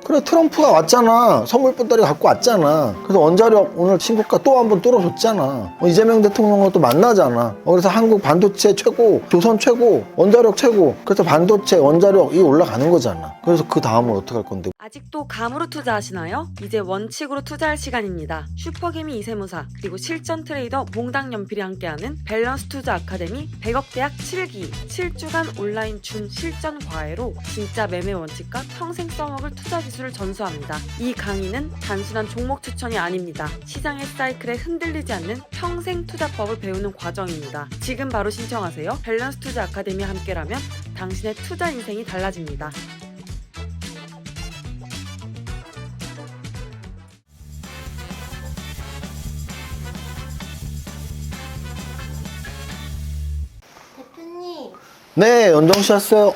그래, 트럼프가 왔잖아. 선물 보따리 갖고 왔잖아. 그래서 원자력 오늘 신고가 또 한 번 뚫어줬잖아. 이재명 대통령과 또 만나잖아. 그래서 한국 반도체 최고, 조선 최고, 원자력 최고. 그래서 반도체, 원자력이 올라가는 거잖아. 그래서 그 다음은 어떻게 할 건데? 아직도 감으로 투자하시나요? 이제 원칙으로 투자할 시간입니다. 슈퍼개미 이세무사 그리고 실전 트레이더 몽당연필이 함께하는 밸런스 투자 아카데미 100억 대학 7기 7주간 온라인 준 실전 과외로 진짜 매매 원칙과 평생 써먹을 투자 기술을 전수합니다. 이 강의는 단순한 종목 추천이 아닙니다. 시장의 사이클에 흔들리지 않는 평생 투자법을 배우는 과정입니다. 지금 바로 신청하세요. 밸런스 투자 아카데미와 함께라면 당신의 투자 인생이 달라집니다. 대표님, 네, 연정씨 왔어요.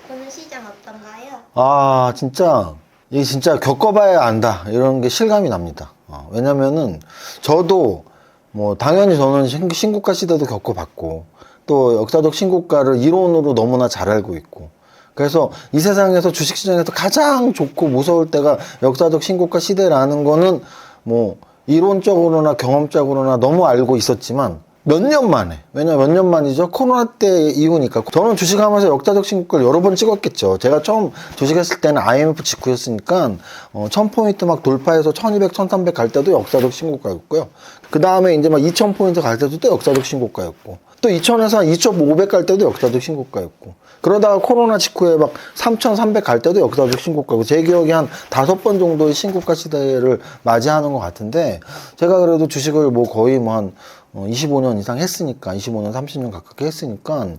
오늘 시장 어떤가요? 아, 진짜 이게 진짜 겪어봐야 안다 이런 게 실감이 납니다. 왜냐면은 저도 뭐 당연히 저는 신고가 시대도 겪어봤고 또 역사적 신고가를 이론으로 너무나 잘 알고 있고, 그래서 이 세상에서 주식시장에서 가장 좋고 무서울 때가 역사적 신고가 시대라는 거는 뭐 이론적으로나 경험적으로나 너무 알고 있었지만 몇 년 만에, 왜냐면 몇 년 만이죠? 코로나 때 이후니까. 저는 주식하면서 역사적 신고가를 여러 번 찍었겠죠. 제가 처음 주식했을 때는 IMF 직후였으니까 1000포인트 막 돌파해서 1200, 1300 갈 때도 역사적 신고가였고요. 그 다음에 이제 막 2000포인트 갈 때도 또 역사적 신고가였고, 또 2000에서 한 2500 갈 때도 역사적 신고가였고, 그러다가 코로나 직후에 막 3300 갈 때도 역사적 신고가고, 제 기억에 한 5번 정도의 신고가 시대를 맞이하는 것 같은데, 제가 그래도 주식을 뭐 거의 뭐 한 25년 이상 했으니까, 25년, 30년 가깝게 했으니까,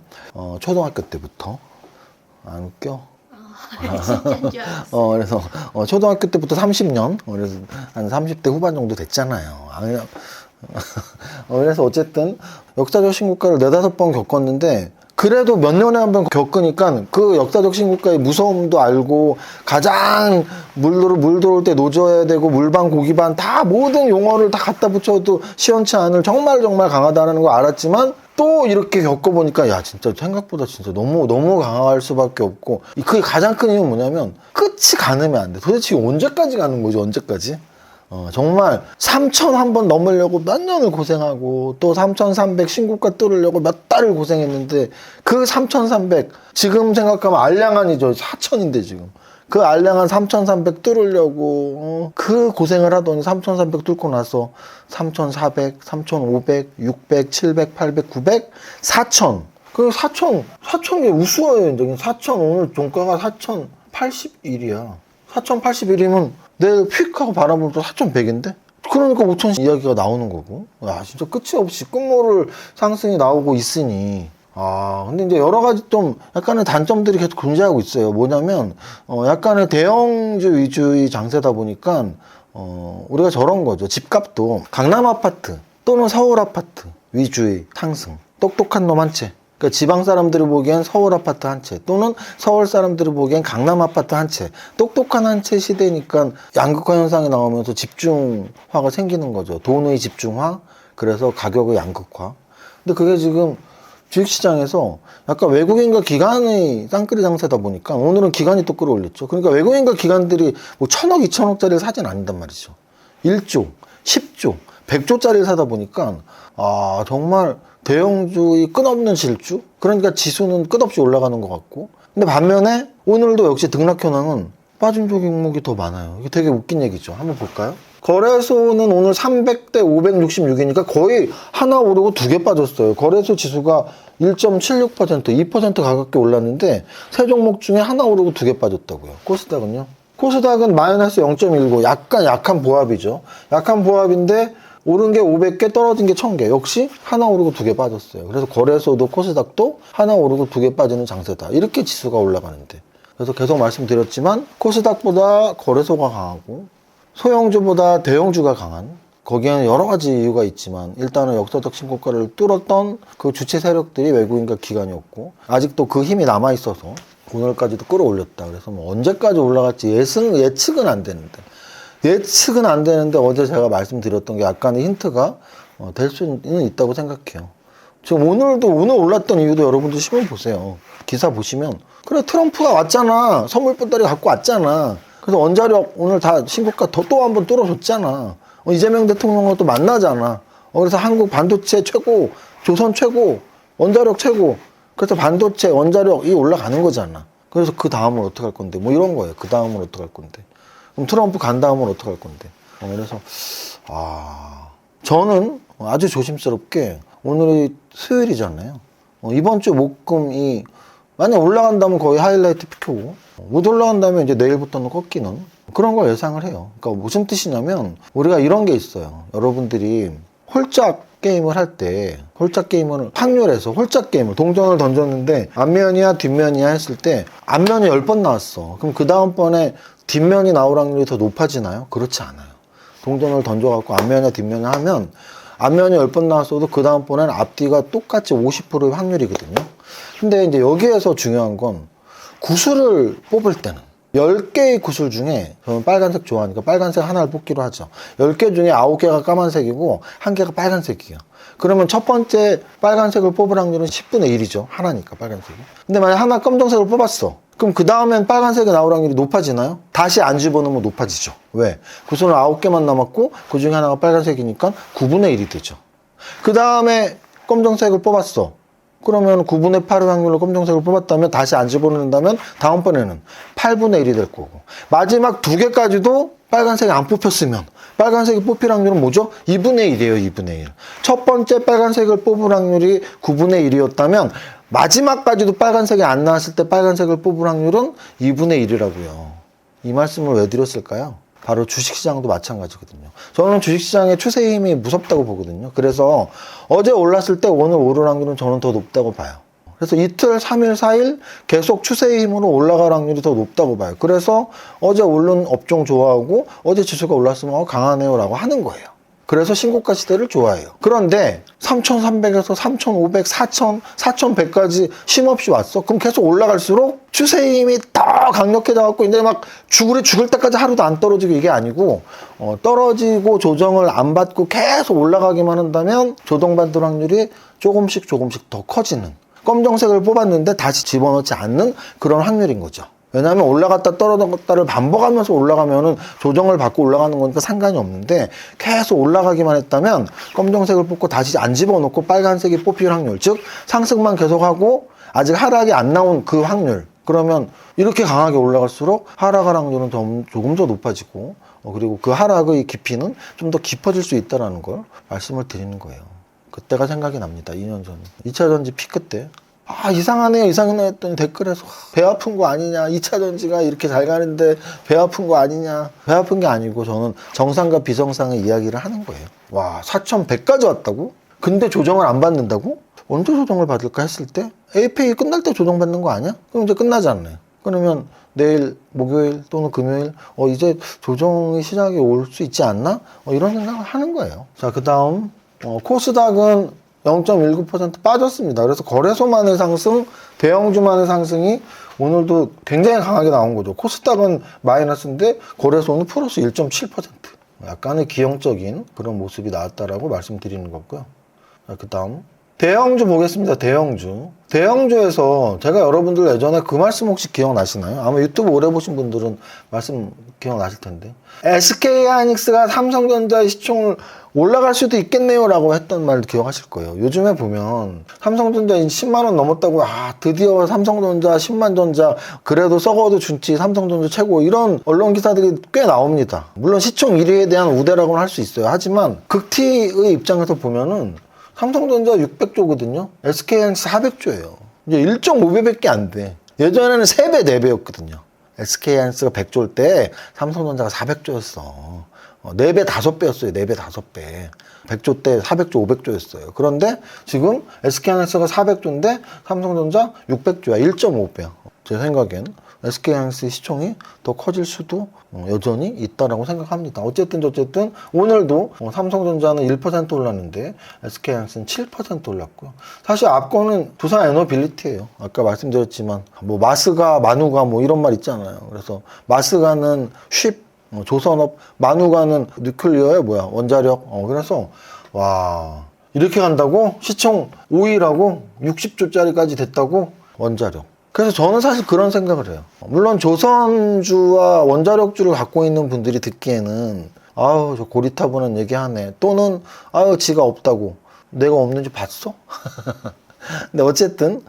초등학교 때부터, 안 웃겨? 진짜인 줄 알았어. 그래서, 초등학교 때부터 30년, 그래서 한 30대 후반 정도 됐잖아요. 그래서 어쨌든, 역사적 신고가를 4-5번 겪었는데, 그래도 몇 년에 한 번 겪으니까 그 역사적 신고가의 무서움도 알고, 가장 물 들어올 때 노져야 되고, 물반 고기반 다 모든 용어를 다 갖다 붙여도 시원치 않을 정말 강하다는 거 알았지만, 또 이렇게 겪어보니까 야, 진짜 생각보다 진짜 너무 강할 수밖에 없고, 그게 가장 큰 이유는 뭐냐면 끝이 가늠이 안 돼. 도대체 이게 언제까지 가는 거지? 언제까지? 정말 3,000 한 번 넘으려고 몇 년을 고생하고, 또 3,300 신고가 뚫으려고 몇 달을 고생했는데, 그 3,300 지금 생각하면 알량한이죠. 4,000인데 지금 그 알량한 3,300 뚫으려고 그 고생을 하더니 3,300 뚫고 나서 3,400, 3,500, 600, 700, 800, 900, 4,000. 그 4,000게 우스워요. 이제 4,000, 오늘 종가가 4,081이야. 4,081이면 내일 휙 하고 바라보면 또 4,100인데? 그러니까 5,000 이야기가 나오는 거고. 야, 진짜 끝이 없이 끝모를 상승이 나오고 있으니. 근데 이제 여러 가지 좀 약간의 단점들이 계속 존재하고 있어요. 뭐냐면, 약간의 대형주 위주의 장세다 보니까, 우리가 저런 거죠. 집값도 강남 아파트 또는 서울 아파트 위주의 상승. 똑똑한 놈 한 채. 그러니까 지방 사람들이 보기엔 서울 아파트 한 채, 또는 서울 사람들이 보기엔 강남 아파트 한 채. 똑똑한 한 채 시대니까 양극화 현상이 나오면서 집중화가 생기는 거죠. 돈의 집중화, 그래서 가격의 양극화. 근데 그게 지금 주식시장에서 약간 외국인과 기관의 쌍끌이 장세다 보니까, 오늘은 기관이 또 끌어올렸죠. 그러니까 외국인과 기관들이 뭐 1,000억, 2,000억짜리를 사진 아닌단 말이죠. 1조, 10조, 100조짜리를 사다 보니까, 정말 대형주의 끝없는 질주? 그러니까 지수는 끝없이 올라가는 것 같고. 근데 반면에 오늘도 역시 등락 현황은 빠진 종목이 더 많아요. 이게 되게 웃긴 얘기죠. 한번 볼까요? 거래소는 오늘 300대 566이니까 거의 하나 오르고 2개 빠졌어요. 거래소 지수가 1.76%, 2% 가깝게 올랐는데 세 종목 중에 하나 오르고 2개 빠졌다고요. 코스닥은요? 코스닥은 마이너스 0.19, 약간 약한 보합이죠. 약한 보합인데 오른 게 500개, 떨어진 게 1000개. 역시 하나 오르고 2개 빠졌어요. 그래서 거래소도 코스닥도 하나 오르고 2개 빠지는 장세다. 이렇게 지수가 올라가는데. 그래서 계속 말씀드렸지만 코스닥보다 거래소가 강하고 소형주보다 대형주가 강한, 거기에는 여러 가지 이유가 있지만 일단은 역사적 신고가를 뚫었던 그 주체 세력들이 외국인과 기관이었고, 아직도 그 힘이 남아있어서 오늘까지도 끌어올렸다. 그래서 뭐 언제까지 올라갈지 예측은 안 되는데 어제 제가 말씀드렸던 게 약간의 힌트가 될 수는 있다고 생각해요. 지금 오늘 올랐던 이유도 여러분들 신문 보세요. 기사 보시면, 그래, 트럼프가 왔잖아. 선물 보따리 갖고 왔잖아. 그래서 원자력 오늘 다 신고가 또 한 번 뚫어줬잖아. 이재명 대통령과 또 만나잖아. 그래서 한국 반도체 최고, 조선 최고, 원자력 최고. 그래서 반도체, 원자력이 올라가는 거잖아. 그래서 그 다음은 어떻게 할 건데? 뭐 이런 거예요. 그 다음은 어떻게 할 건데? 그럼 트럼프 간 다음은 어떻게 할 건데? 그래서 저는 아주 조심스럽게 오늘이 수요일이잖아요. 이번 주 목금이 만약 올라간다면 거의 하이라이트 피크고 못 올라간다면 이제 내일부터는 꺾이는 그런 걸 예상을 해요. 그러니까 무슨 뜻이냐면 우리가 이런 게 있어요. 여러분들이 홀짝 게임을 할 때 홀짝 게임을 확률에서 홀짝 게임을 동전을 던졌는데 앞면이야 뒷면이야 했을 때 앞면이 10번 나왔어. 그럼 그 다음번에 뒷면이 나올 확률이 더 높아지나요? 그렇지 않아요. 동전을 던져갖고 앞면이야 뒷면이야 하면 앞면이 10번 나왔어도 그 다음번에는 앞뒤가 똑같이 50%의 확률이거든요. 근데 이제 여기에서 중요한 건 구슬을 뽑을 때는 10개의 구슬 중에 저는 빨간색 좋아하니까 빨간색 하나를 뽑기로 하죠. 10개 중에 9개가 까만색이고 1개가 빨간색이에요. 그러면 첫 번째 빨간색을 뽑을 확률은 10분의 1이죠. 하나니까 빨간색이. 근데 만약 하나 검정색을 뽑았어. 그럼 그 다음엔 빨간색이 나올 확률이 높아지나요? 다시 안 집어넣으면 높아지죠. 왜? 구슬은 9개만 남았고 그 중에 하나가 빨간색이니까 9분의 1이 되죠. 그 다음에 검정색을 뽑았어. 그러면 9분의 8의 확률로 검정색을 뽑았다면 다시 안 집어넣는다면 다음번에는 8분의 1이 될 거고 마지막 2개까지도 빨간색이 안 뽑혔으면 빨간색이 뽑힐 확률은 뭐죠? 2분의 1이에요. 2분의 1. 첫 번째 빨간색을 뽑을 확률이 9분의 1이었다면 마지막까지도 빨간색이 안 나왔을 때 빨간색을 뽑을 확률은 2분의 1이라고요. 이 말씀을 왜 드렸을까요? 바로 주식시장도 마찬가지거든요. 저는 주식시장의 추세의 힘이 무섭다고 보거든요. 그래서 어제 올랐을 때 오늘 오를 확률은 저는 더 높다고 봐요. 그래서 이틀, 3일, 4일 계속 추세의 힘으로 올라갈 확률이 더 높다고 봐요. 그래서 어제 오른 업종 좋아하고 어제 지수가 올랐으면 강하네요 라고 하는 거예요. 그래서 신고가 시대를 좋아해요. 그런데 3,300에서 3,500, 4,000, 4,100까지 쉼없이 왔어. 그럼 계속 올라갈수록 추세의 힘이 더 강력해져갖고 이제 막 죽을 때까지 하루도 안 떨어지고 이게 아니고 떨어지고 조정을 안 받고 계속 올라가기만 한다면 조정받을 확률이 조금씩 더 커지는 검정색을 뽑았는데 다시 집어넣지 않는 그런 확률인 거죠. 왜냐하면 올라갔다 떨어졌다를 반복하면서 올라가면은 조정을 받고 올라가는 거니까 상관이 없는데 계속 올라가기만 했다면 검정색을 뽑고 다시 안 집어넣고 빨간색이 뽑힐 확률, 즉 상승만 계속하고 아직 하락이 안 나온 그 확률, 그러면 이렇게 강하게 올라갈수록 하락할 확률은 조금 더 높아지고 그리고 그 하락의 깊이는 좀 더 깊어질 수 있다는 걸 말씀을 드리는 거예요. 그때가 생각이 납니다. 2년 전 2차전지 피크 때 이상하네요 했더니 댓글에서 배 아픈 거 아니냐, 2차전지가 이렇게 잘 가는데 배 아픈 거 아니냐. 배 아픈 게 아니고 저는 정상과 비정상의 이야기를 하는 거예요. 와, 4,100까지 왔다고? 근데 조정을 안 받는다고? 언제 조정을 받을까 했을 때 API 끝날 때 조정받는 거 아니야? 그럼 이제 끝나지 않나요? 그러면 내일 목요일 또는 금요일 이제 조정이 시작이 올 수 있지 않나? 이런 생각을 하는 거예요. 자, 그 다음 코스닥은 0.19% 빠졌습니다. 그래서 거래소만의 상승, 대형주만의 상승이 오늘도 굉장히 강하게 나온 거죠. 코스닥은 마이너스인데 거래소는 플러스 1.7%. 약간의 기형적인 그런 모습이 나왔다라고 말씀드리는 거고요. 그 다음 대형주 보겠습니다. 대형주에서 제가 여러분들 예전에 그 말씀 혹시 기억나시나요? 아마 유튜브 오래 보신 분들은 말씀 기억나실 텐데 SK하이닉스가 삼성전자의 시총을 올라갈 수도 있겠네요 라고 했던 말 기억하실 거예요. 요즘에 보면 삼성전자 10만 원 넘었다고 드디어 삼성전자 10만 전자 그래도 썩어도 준치 삼성전자 최고 이런 언론 기사들이 꽤 나옵니다. 물론 시총 1위에 대한 우대라고는 할 수 있어요. 하지만 극티의 입장에서 보면은 삼성전자 600조거든요. SK하이닉스 400조예요. 이제 1.5배밖에 안 돼. 예전에는 3배, 4배였거든요. SK하이닉스가 100조일 때 삼성전자가 400조였어. 4배, 5배였어요. 4배, 5배. 100조 때 400조, 500조였어요. 그런데 지금 SK하이닉스가 400조인데 삼성전자 600조야. 1.5배야. 제 생각엔 SK하이닉스 시총이 더 커질 수도 여전히 있다라고 생각합니다. 어쨌든 오늘도 삼성전자는 1% 올랐는데 SK하이닉스는 7% 올랐고요. 사실 앞거는 두산에너빌리티예요. 아까 말씀드렸지만 마스가, 마누가 이런 말 있잖아요. 그래서 마스가는 쉽, 조선업, 마누가는 뉴클리어의 원자력. 그래서 와, 이렇게 간다고? 시총 5위라고? 60조짜리까지 됐다고? 원자력. 그래서 저는 사실 그런 생각을 해요. 물론 조선주와 원자력주를 갖고 있는 분들이 듣기에는 아우 저 고리타분한 얘기하네, 또는 아유 지가 없다고, 내가 없는지 봤어? 근데 어쨌든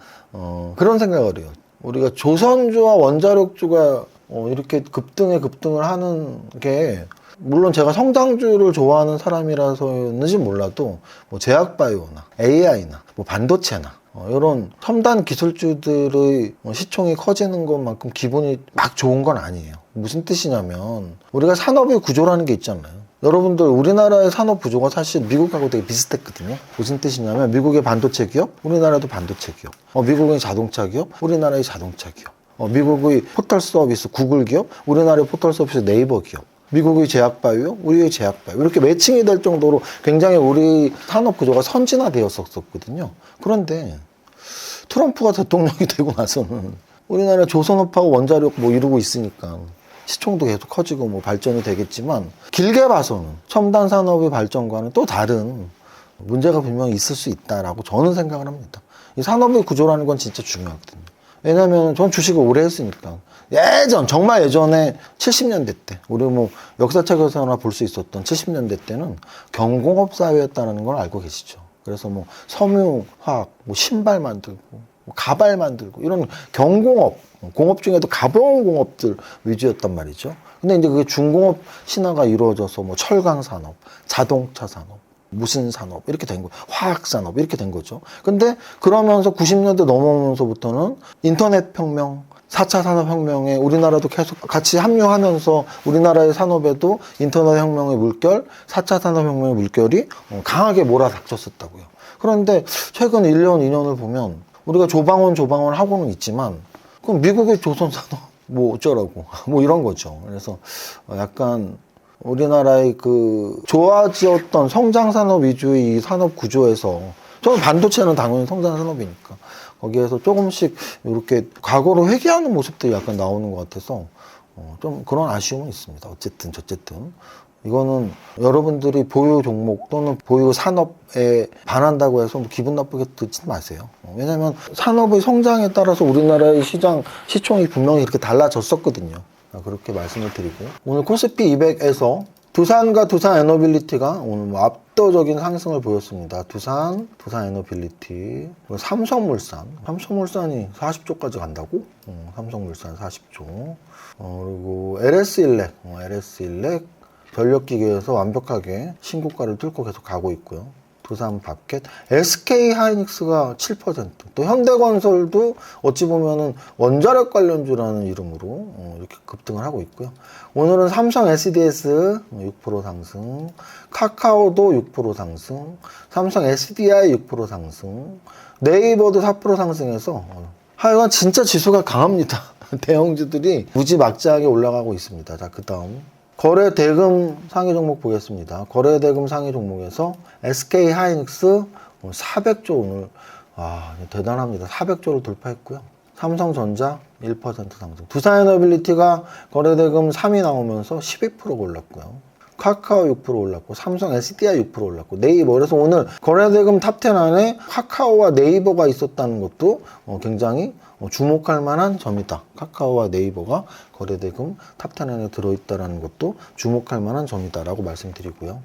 그런 생각을 해요. 우리가 조선주와 원자력주가 이렇게 급등을 하는 게, 물론 제가 성장주를 좋아하는 사람이라서였는지 몰라도 뭐 제약바이오나 AI나 뭐 반도체나 이런 첨단 기술주들의 시총이 커지는 것만큼 기분이 막 좋은 건 아니에요. 무슨 뜻이냐면 우리가 산업의 구조라는 게 있잖아요. 여러분들 우리나라의 산업 구조가 사실 미국하고 되게 비슷했거든요. 무슨 뜻이냐면 미국의 반도체 기업, 우리나라도 반도체 기업. 미국의 자동차 기업, 우리나라의 자동차 기업. 미국의 포털 서비스 구글 기업, 우리나라의 포털 서비스 네이버 기업. 미국의 제약바이오, 우리의 제약바이오. 이렇게 매칭이 될 정도로 굉장히 우리 산업 구조가 선진화되었었거든요. 그런데 트럼프가 대통령이 되고 나서는 우리나라 조선업하고 원자력 뭐 이루고 있으니까 시총도 계속 커지고 뭐 발전이 되겠지만, 길게 봐서는 첨단 산업의 발전과는 또 다른 문제가 분명히 있을 수 있다라고 저는 생각을 합니다. 이 산업의 구조라는 건 진짜 중요하거든요. 왜냐면 전 주식을 오래 했으니까. 정말 예전에 70년대 때, 우리 뭐 역사책에서나 볼 수 있었던 70년대 때는 경공업 사회였다는 걸 알고 계시죠. 그래서 뭐 섬유화학, 뭐 신발 만들고, 뭐 가발 만들고, 이런 경공업, 공업 중에도 가공공업들 위주였단 말이죠. 근데 이제 그게 중공업 신화가 이루어져서 뭐 철강 산업, 자동차 산업, 무슨 산업 이렇게 된 거예요. 화학 산업 이렇게 된 거죠. 근데 그러면서 90년대 넘어오면서부터는 인터넷 혁명, 4차 산업혁명에 우리나라도 계속 같이 합류하면서 우리나라의 산업에도 인터넷 혁명의 물결, 4차 산업혁명의 물결이 강하게 몰아닥쳤었다고요. 그런데 최근 1년, 2년을 보면 우리가 조방원 하고는 있지만, 그럼 미국의 조선산업 뭐 어쩌라고 뭐 이런 거죠. 그래서 약간 우리나라의 그 좋아지었던 성장산업 위주의 이 산업 구조에서, 저는 반도체는 당연히 성장산업이니까 거기에서 조금씩 이렇게 과거로 회귀하는 모습들이 약간 나오는 것 같아서 좀 그런 아쉬움은 있습니다. 어쨌든 저쨌든 이거는 여러분들이 보유 종목 또는 보유 산업에 반한다고 해서 뭐 기분 나쁘게 듣지 마세요. 왜냐하면 산업의 성장에 따라서 우리나라의 시총이 분명히 이렇게 달라졌었거든요. 그렇게 말씀을 드리고, 오늘 코스피 200에서 두산과 두산 에너빌리티가 오늘 뭐 압도적인 상승을 보였습니다. 두산 에너빌리티, 그리고 삼성물산이 40조까지 간다고? 삼성물산 40조. 그리고 LS 일렉 전력기계에서 완벽하게 신고가를 뚫고 계속 가고 있고요. 두산밥켓, SK하이닉스가 7%, 또 현대건설도 어찌 보면은 원자력 관련주라는 이름으로 이렇게 급등을 하고 있고요. 오늘은 삼성 SDS 6% 상승, 카카오도 6% 상승, 삼성 SDI 6% 상승, 네이버도 4% 상승해서 하여간 진짜 지수가 강합니다. 대형주들이 무지막지하게 올라가고 있습니다. 자, 그 다음 거래 대금 상위 종목 보겠습니다. 거래 대금 상위 종목에서 SK 하이닉스 400조 오늘 대단합니다. 400조를 돌파했고요. 삼성전자 1% 상승. 두산에너빌리티가 거래 대금 3위 나오면서 12% 올랐고요. 카카오 6% 올랐고, 삼성 SDI 6% 올랐고, 네이버. 그래서 오늘 거래대금 탑10 안에 카카오와 네이버가 있었다는 것도 굉장히 주목할 만한 점이다. 카카오와 네이버가 거래대금 탑10 안에 들어있다는 것도 주목할 만한 점이다라고 말씀드리고요.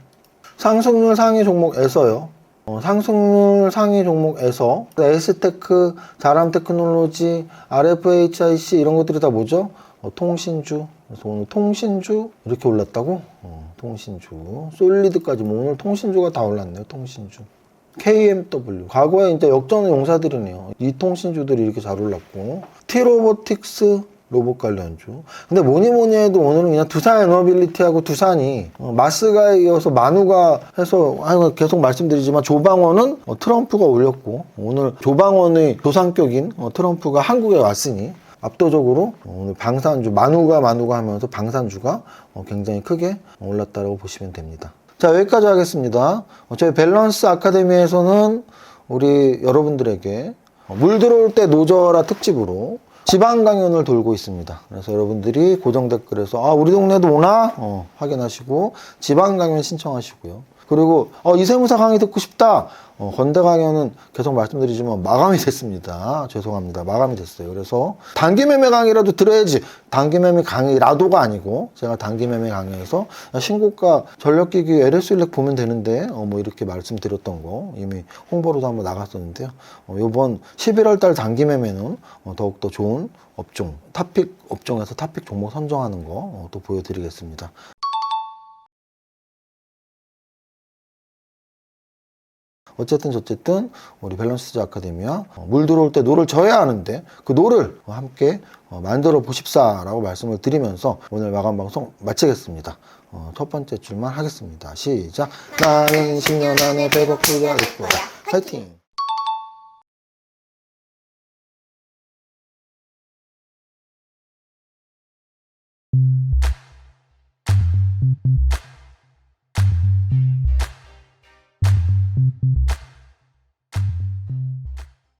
상승률 상위 종목에서요. 상승률 상위 종목에서 에스테크, 자람테크놀로지, RFHIC 이런 것들이 다 뭐죠? 통신주. 그래서 오늘 통신주 이렇게 올랐다고? 통신주. 솔리드까지 뭐 오늘 통신주가 다 올랐네요. 통신주. KMW. 과거에 이제 역전의 용사들이네요. 이 통신주들이 이렇게 잘 올랐고. T로보틱스 로봇 관련주. 근데 뭐니 해도 오늘은 그냥 두산 에너빌리티하고 두산이 마스가 이어서 만우가 해서 계속 말씀드리지만, 조방원은 트럼프가 올렸고, 오늘 조방원의 조상격인 트럼프가 한국에 왔으니 압도적으로 오늘 방산주, 만우가 하면서 방산주가 굉장히 크게 올랐다고 보시면 됩니다. 자, 여기까지 하겠습니다. 저희 밸런스 아카데미에서는 우리 여러분들에게 물 들어올 때 노져라 특집으로 지방 강연을 돌고 있습니다. 그래서 여러분들이 고정 댓글에서 우리 동네도 오나? 확인하시고 지방 강연 신청하시고요. 그리고 이세무사 강의 듣고 싶다. 건대 강의는 계속 말씀드리지만 마감이 됐습니다. 죄송합니다. 마감이 됐어요. 그래서 단기매매 강의라도 들어야지. 단기매매 강의라도가 아니고 제가 단기매매 강의에서 신고가 전력기기 LS1렉 보면 되는데 뭐 이렇게 말씀드렸던 거 이미 홍보로도 한번 나갔었는데요. 이번 11월 달 단기매매는 더욱더 좋은 업종, 탑픽 업종에서 탑픽 종목 선정하는 거 또 보여드리겠습니다. 어쨌든 우리 밸런스 투자 아카데미와 물 들어올 때 노를 져야 하는데 그 노를 함께 만들어 보십사라고 말씀을 드리면서 오늘 마감 방송 마치겠습니다. 첫 번째 줄만 하겠습니다. 시작. 나는 10년 안에 100억 투자할 거야. 파이팅!